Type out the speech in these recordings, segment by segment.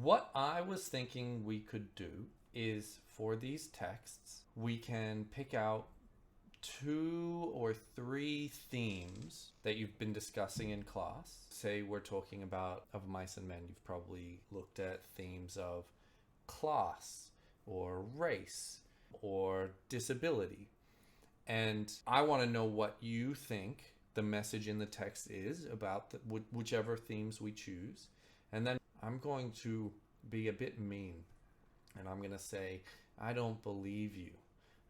What I was thinking we could do is for these texts, we can pick out 2 or 3 themes that you've been discussing in class. Say we're talking about Of Mice and Men, you've probably looked at themes of class or race or disability. And I want to know what you think the message in the text is about whichever themes we choose. And then I'm going to be a bit mean. And I'm going to say, I don't believe you.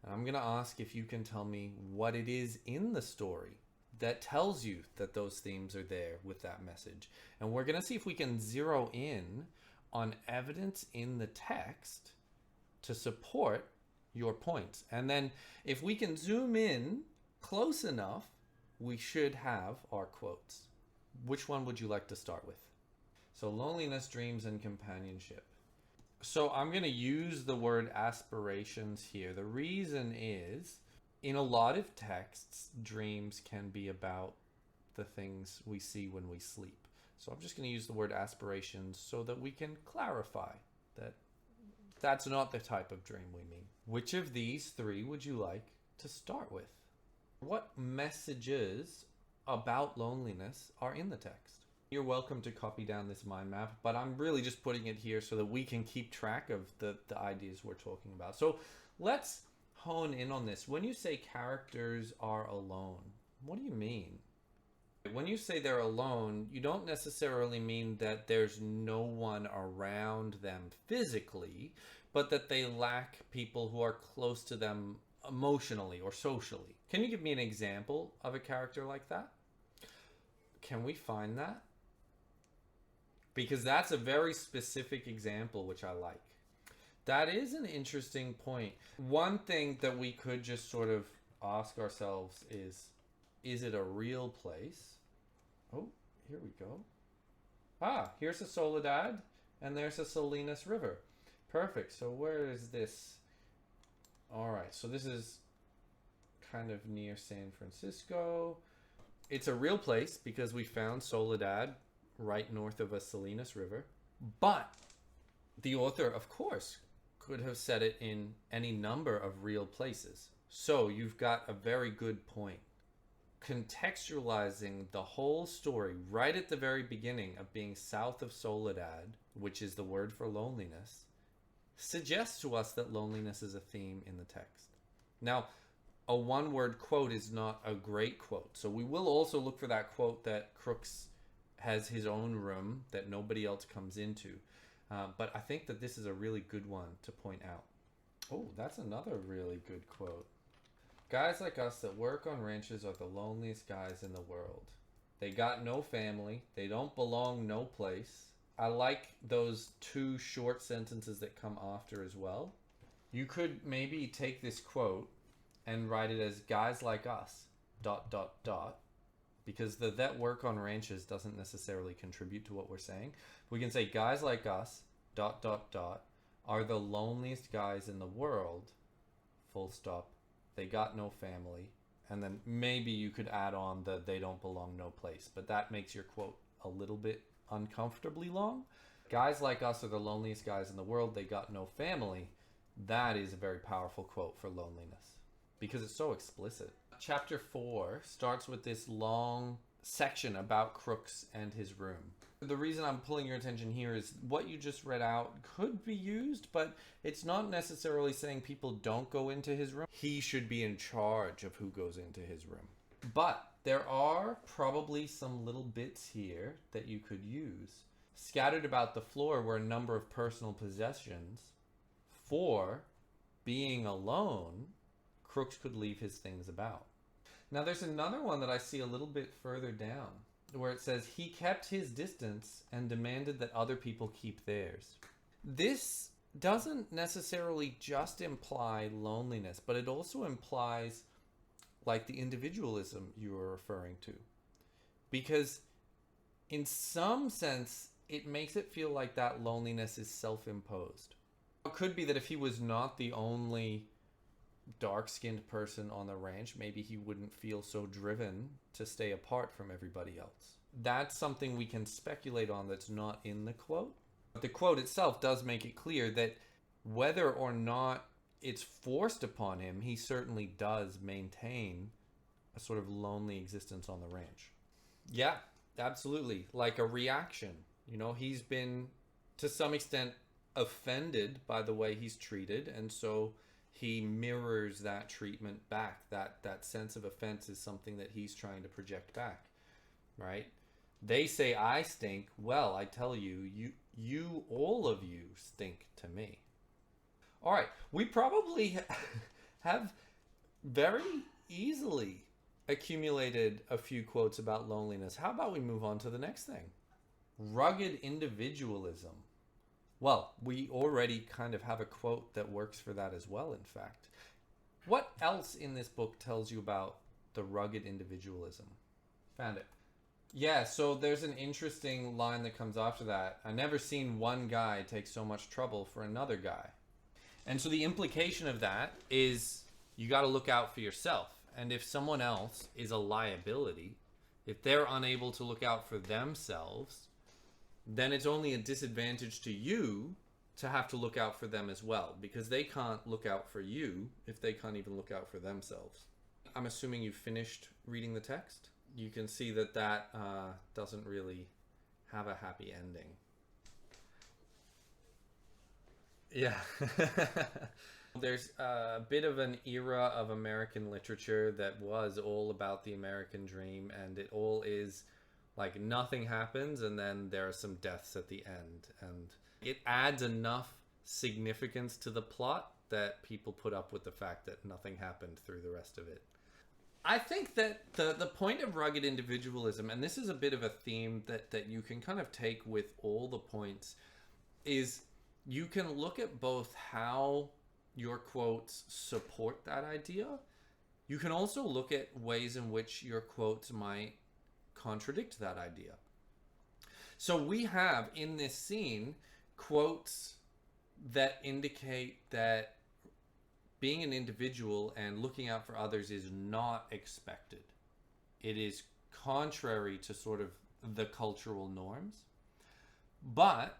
And I'm going to ask if you can tell me what it is in the story that tells you that those themes are there with that message. And we're going to see if we can zero in on evidence in the text to support your points. And then if we can zoom in close enough, we should have our quotes. Which one would you like to start with? So loneliness, dreams, and companionship. So I'm going to use the word aspirations here. The reason is, in a lot of texts, dreams can be about the things we see when we sleep. So I'm just going to use the word aspirations so that we can clarify that that's not the type of dream we mean. Which of these 3 would you like to start with? What messages about loneliness are in the text? You're welcome to copy down this mind map, but I'm really just putting it here so that we can keep track of the ideas we're talking about. So let's hone in on this. When you say characters are alone, what do you mean? When you say they're alone, you don't necessarily mean that there's no one around them physically, but that they lack people who are close to them emotionally or socially. Can you give me an example of a character like that? Can we find that? Because that's a very specific example, which I like. That is an interesting point. One thing that we could just sort of ask ourselves is it a real place? Oh, here we go. Ah, here's a Soledad, and there's a Salinas River. Perfect. So where is this? All right, so this is kind of near San Francisco. It's a real place because we found Soledad right north of a Salinas River. But the author, of course, could have set it in any number of real places. So you've got a very good point. Contextualizing the whole story right at the very beginning of being south of Soledad, which is the word for loneliness, suggests to us that loneliness is a theme in the text. Now, a one-word quote is not a great quote. So we will also look for that quote that Crooks has his own room that nobody else comes into. But I think that this is a really good one to point out. Oh, that's another really good quote. Guys like us that work on ranches are the loneliest guys in the world. They got no family. They don't belong no place. I like those 2 short sentences that come after as well. You could maybe take this quote and write it as guys like us, ... Because the that work on ranches doesn't necessarily contribute to what we're saying. We can say guys like us, ... are the loneliest guys in the world, full stop. They got no family. And then maybe you could add on the they don't belong no place. But that makes your quote a little bit uncomfortably long. Guys like us are the loneliest guys in the world. They got no family. That is a very powerful quote for loneliness because it's so explicit. Chapter 4 starts with this long section about Crooks and his room. The reason I'm pulling your attention here is what you just read out could be used, but it's not necessarily saying people don't go into his room. He should be in charge of who goes into his room. But there are probably some little bits here that you could use. Scattered about the floor were a number of personal possessions. For being alone, Crooks could leave his things about. Now there's another one that I see a little bit further down where it says he kept his distance and demanded that other people keep theirs. This doesn't necessarily just imply loneliness, but it also implies like the individualism you were referring to. Because in some sense, it makes it feel like that loneliness is self-imposed. It could be that if he was not the only dark-skinned person on the ranch, maybe he wouldn't feel so driven to stay apart from everybody else. That's something we can speculate on that's not in the quote. The quote itself does make it clear that whether or not it's forced upon him, he certainly does maintain a sort of lonely existence on the ranch. Yeah, absolutely. Like a reaction. You know, he's been to some extent offended by the way he's treated, and so he mirrors that treatment back. That sense of offense is something that he's trying to project back, right? They say I stink. Well, I tell you, you all of you stink to me. All right, we probably have very easily accumulated a few quotes about loneliness. How about we move on to the next thing? Rugged individualism. Well, we already kind of have a quote that works for that as well, in fact. What else in this book tells you about the rugged individualism? Found it. Yeah, so there's an interesting line that comes after that. I never seen one guy take so much trouble for another guy. And so the implication of that is you got to look out for yourself. And if someone else is a liability, if they're unable to look out for themselves, then it's only a disadvantage to you to have to look out for them as well, because they can't look out for you if they can't even look out for themselves. I'm assuming you finished reading the text. You can see that doesn't really have a happy ending. Yeah. There's a bit of an era of American literature that was all about the American dream, and it all is like nothing happens and then there are some deaths at the end, and it adds enough significance to the plot that people put up with the fact that nothing happened through the rest of it. I think that the point of rugged individualism, and this is a bit of a theme that you can kind of take with all the points, is you can look at both how your quotes support that idea. You can also look at ways in which your quotes might contradict that idea. So we have in this scene quotes that indicate that being an individual and looking out for others is not expected. It is contrary to sort of the cultural norms. But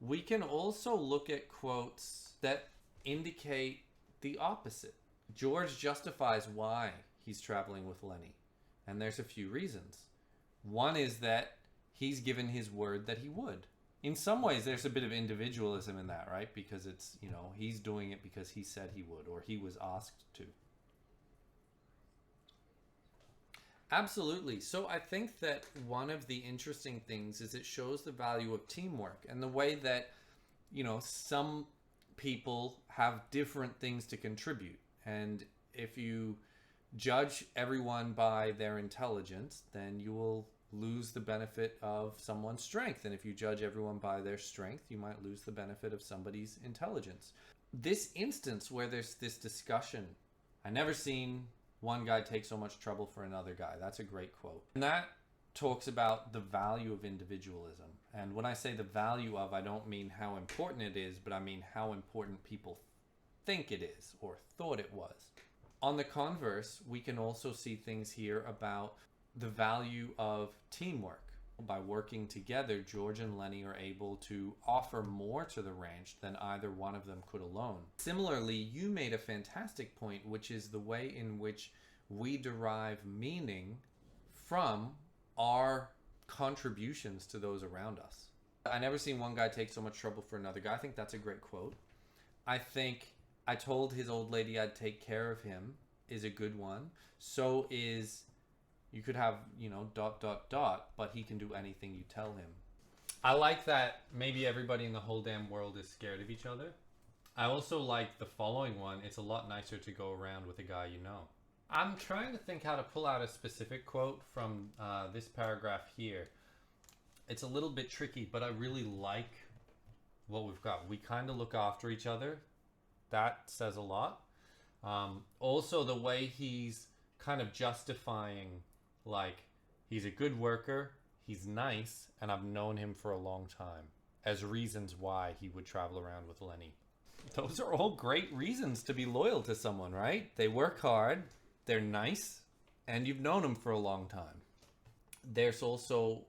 we can also look at quotes that indicate the opposite. George justifies why he's traveling with Lenny, and there's a few reasons. One is that he's given his word that he would. In some ways, there's a bit of individualism in that, right? Because it's, you know, he's doing it because he said he would, or he was asked to. Absolutely. So I think that one of the interesting things is it shows the value of teamwork and the way that, you know, some people have different things to contribute. And if you judge everyone by their intelligence, then you will lose the benefit of someone's strength. And if you judge everyone by their strength, you might lose the benefit of somebody's intelligence. This instance where there's this discussion, I never seen one guy take so much trouble for another guy. That's a great quote. And that talks about the value of individualism. And when I say the value of, I don't mean how important it is, but I mean how important people think it is or thought it was. On the converse, we can also see things here about the value of teamwork. By working together, George and Lenny are able to offer more to the ranch than either one of them could alone. Similarly, you made a fantastic point, which is the way in which we derive meaning from our contributions to those around us. I never seen one guy take so much trouble for another guy. I think that's a great quote. I think I told his old lady I'd take care of him is a good one. So is, you could have, you know, ... but he can do anything you tell him. I like that maybe everybody in the whole damn world is scared of each other. I also like the following one. It's a lot nicer to go around with a guy you know. I'm trying to think how to pull out a specific quote from this paragraph here. It's a little bit tricky, but I really like what we've got. We kind of look after each other. That says a lot. Also, the way he's kind of justifying, like, he's a good worker, he's nice, and I've known him for a long time, as reasons why he would travel around with Lenny. Those are all great reasons to be loyal to someone, right? They work hard, they're nice, and you've known them for a long time. There's also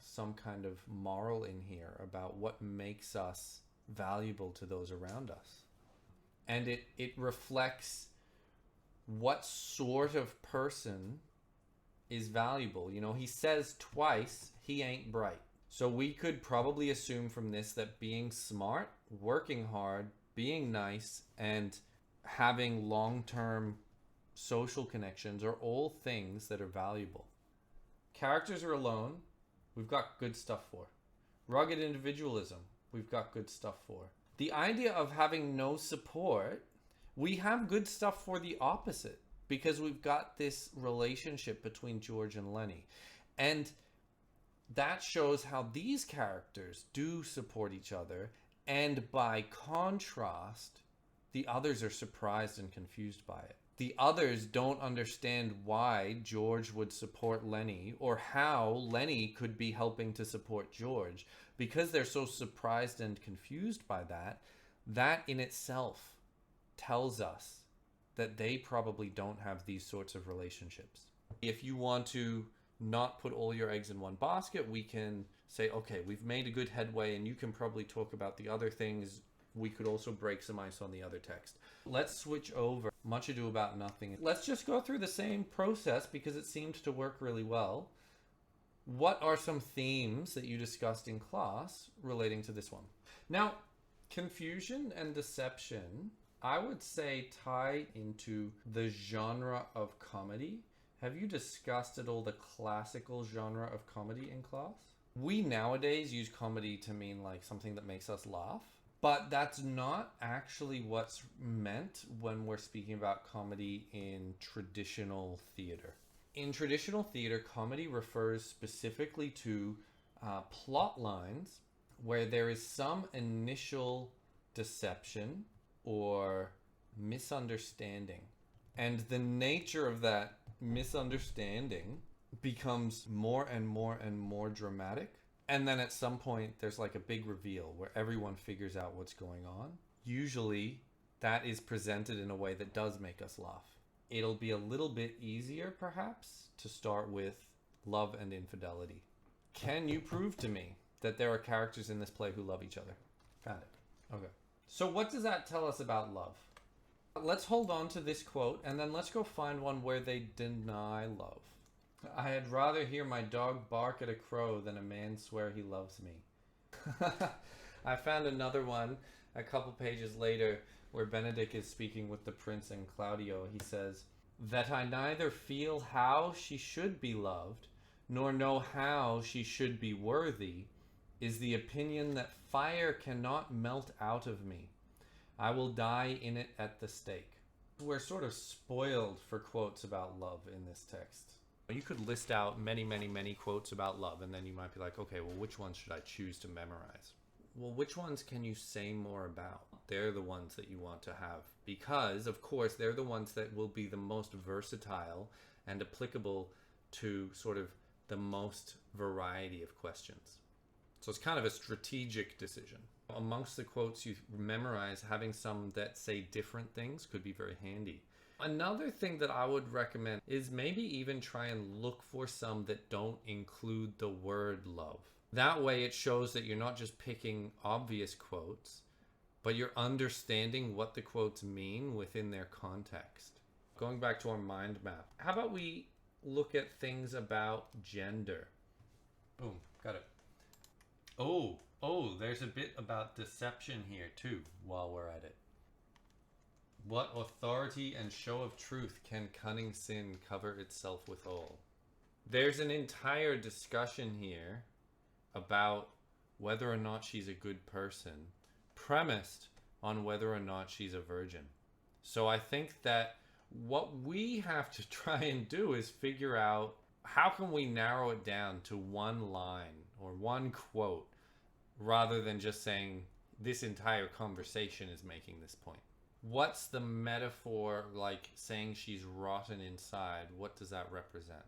some kind of moral in here about what makes us valuable to those around us. And it reflects what sort of person is valuable. He says twice he ain't bright. So we could probably assume from this that being smart, working hard, being nice, and having long-term social connections are all things that are valuable. Characters are alone, we've got good stuff for. Rugged individualism, we've got good stuff for. The idea of having no support, we have good stuff for the opposite, because we've got this relationship between George and Lenny. And that shows how these characters do support each other, and by contrast, the others are surprised and confused by it. The others don't understand why George would support Lenny, or how Lenny could be helping to support George. Because they're so surprised and confused by that, that in itself tells us that they probably don't have these sorts of relationships. If you want to not put all your eggs in one basket, we can say, okay, we've made a good headway, and you can probably talk about the other things. We could also break some ice on the other text. Let's switch over. Much Ado About Nothing. Let's just go through the same process because it seemed to work really well. What are some themes that you discussed in class relating to this one? Now, confusion and deception, I would say, tie into the genre of comedy. Have you discussed at all the classical genre of comedy in class? We nowadays use comedy to mean like something that makes us laugh, but that's not actually what's meant when we're speaking about comedy in traditional theater. In traditional theater, comedy refers specifically to plot lines where there is some initial deception or misunderstanding. And the nature of that misunderstanding becomes more and more and more dramatic. And then at some point, there's like a big reveal where everyone figures out what's going on. Usually, that is presented in a way that does make us laugh. It'll be a little bit easier, perhaps, to start with love and infidelity. Can you prove to me that there are characters in this play who love each other? Found it. Okay. So what does that tell us about love? Let's hold on to this quote, and then let's go find one where they deny love. I had rather hear my dog bark at a crow than a man swear he loves me. I found another one a couple pages later where Benedict is speaking with the prince and Claudio. He says, that I neither feel how she should be loved, nor know how she should be worthy, is the opinion that fire cannot melt out of me. I will die in it at the stake. We're sort of spoiled for quotes about love in this text. You could list out many, many, many quotes about love, and then you might be like, okay, well, which ones should I choose to memorize? Well, which ones can you say more about? They're the ones that you want to have, because, of course, they're the ones that will be the most versatile and applicable to sort of the most variety of questions. So it's kind of a strategic decision. Amongst the quotes you memorize, having some that say different things could be very handy. Another thing that I would recommend is maybe even try and look for some that don't include the word love. That way it shows that you're not just picking obvious quotes, but you're understanding what the quotes mean within their context. Going back to our mind map, how about we look at things about gender? Boom, got it. Oh, there's a bit about deception here too, while we're at it. What authority and show of truth can cunning sin cover itself withal? There's an entire discussion here about whether or not she's a good person, premised on whether or not she's a virgin. So I think that what we have to try and do is figure out how can we narrow it down to one line or one quote, rather than just saying this entire conversation is making this point. What's the metaphor, like saying she's rotten inside? What does that represent?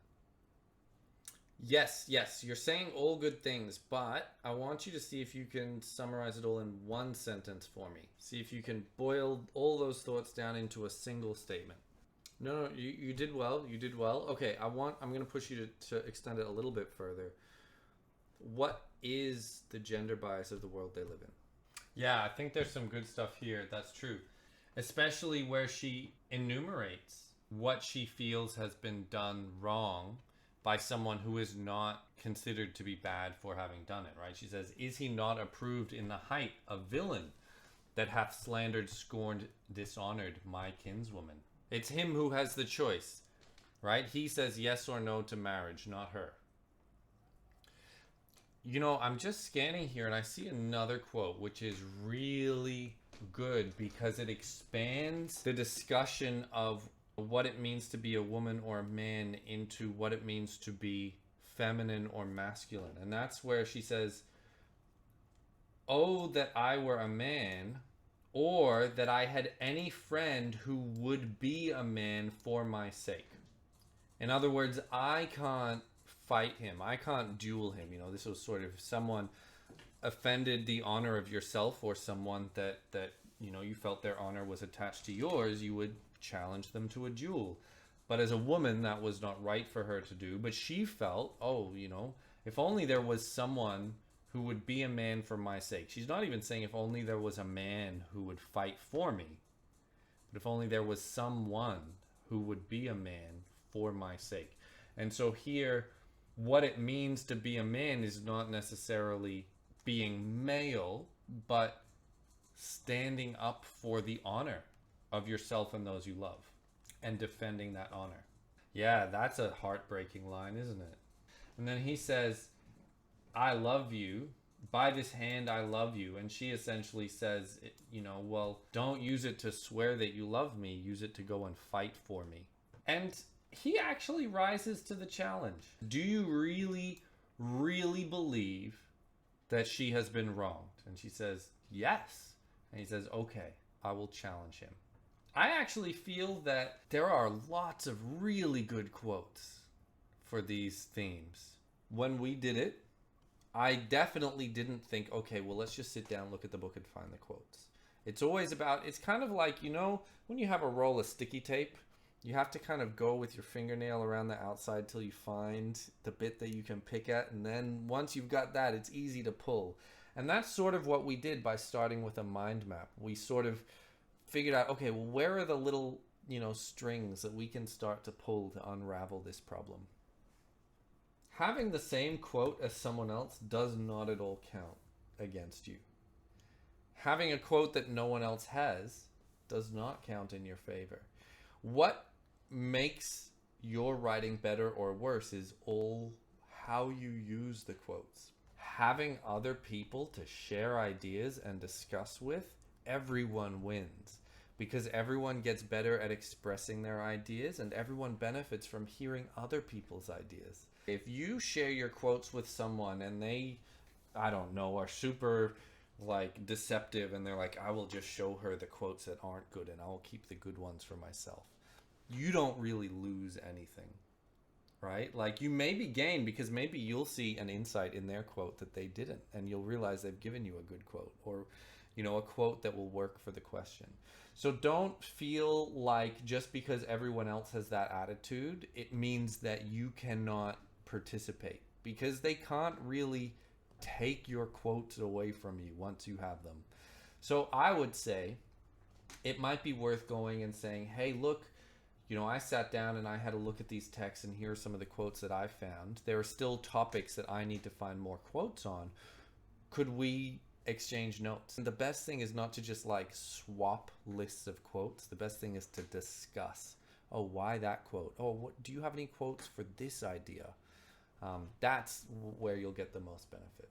Yes, you're saying all good things, but I want you to see if you can summarize it all in one sentence for me. See if you can boil all those thoughts down into a single statement. No, you did well. Okay, I'm going to push you to extend it a little bit further. what is the gender bias of the world they live in? Yeah, I think there's some good stuff here. That's true. Especially where she enumerates what she feels has been done wrong by someone who is not considered to be bad for having done it, right? She says, "Is he not approved in the height, a villain that hath slandered, scorned, dishonored my kinswoman?" It's him who has the choice, right? He says yes or no to marriage, not her. You know, I'm just scanning here and I see another quote, which is really good because it expands the discussion of what it means to be a woman or a man into what it means to be feminine or masculine. And that's where she says, "Oh, that I were a man, or that I had any friend who would be a man for my sake." In other words, I can't fight him. I can't duel him. You know, this was sort of someone offended the honor of yourself, or someone that you know, you felt their honor was attached to yours, you would challenge them to a duel. But as a woman, that was not right for her to do. But she felt, oh, you know, if only there was someone who would be a man for my sake. She's not even saying if only there was a man who would fight for me, but if only there was someone who would be a man for my sake. And so here, what it means to be a man is not necessarily being male, but standing up for the honor of yourself and those you love and defending that honor. Yeah, that's a heartbreaking line, isn't it? And then he says, "I love you. By this hand, I love you." And she essentially says, you know, well, don't use it to swear that you love me. Use it to go and fight for me. And he actually rises to the challenge. Do you really, really believe that she has been wronged? And she says, yes. And he says, okay, I will challenge him. I actually feel that there are lots of really good quotes for these themes. When we did it, I definitely didn't think, okay, well, let's just sit down, look at the book, and find the quotes. It's always about, it's kind of like, you know, when you have a roll of sticky tape, you have to kind of go with your fingernail around the outside till you find the bit that you can pick at. And then once you've got that, it's easy to pull. And that's sort of what we did by starting with a mind map. We sort of figured out, okay, well, where are the little, you know, strings that we can start to pull to unravel this problem? Having the same quote as someone else does not at all count against you. Having a quote that no one else has does not count in your favor. What makes your writing better or worse is all how you use the quotes. Having other people to share ideas and discuss with, everyone wins. Because everyone gets better at expressing their ideas and everyone benefits from hearing other people's ideas. If you share your quotes with someone and they, I don't know, are super like deceptive and they're like, I will just show her the quotes that aren't good and I'll keep the good ones for myself, you don't really lose anything, right? Like, you maybe gain because maybe you'll see an insight in their quote that they didn't, and you'll realize they've given you a good quote, or, you know, a quote that will work for the question. So don't feel like just because everyone else has that attitude, it means that you cannot participate, because they can't really take your quotes away from you once you have them. So I would say it might be worth going and saying, hey, look, you know, I sat down and I had a look at these texts and here are some of the quotes that I found. There are still topics that I need to find more quotes on. Could we exchange notes? And the best thing is not to just like swap lists of quotes. The best thing is to discuss. Oh, why that quote? Oh, what, do you have any quotes for this idea? That's where you'll get the most benefit.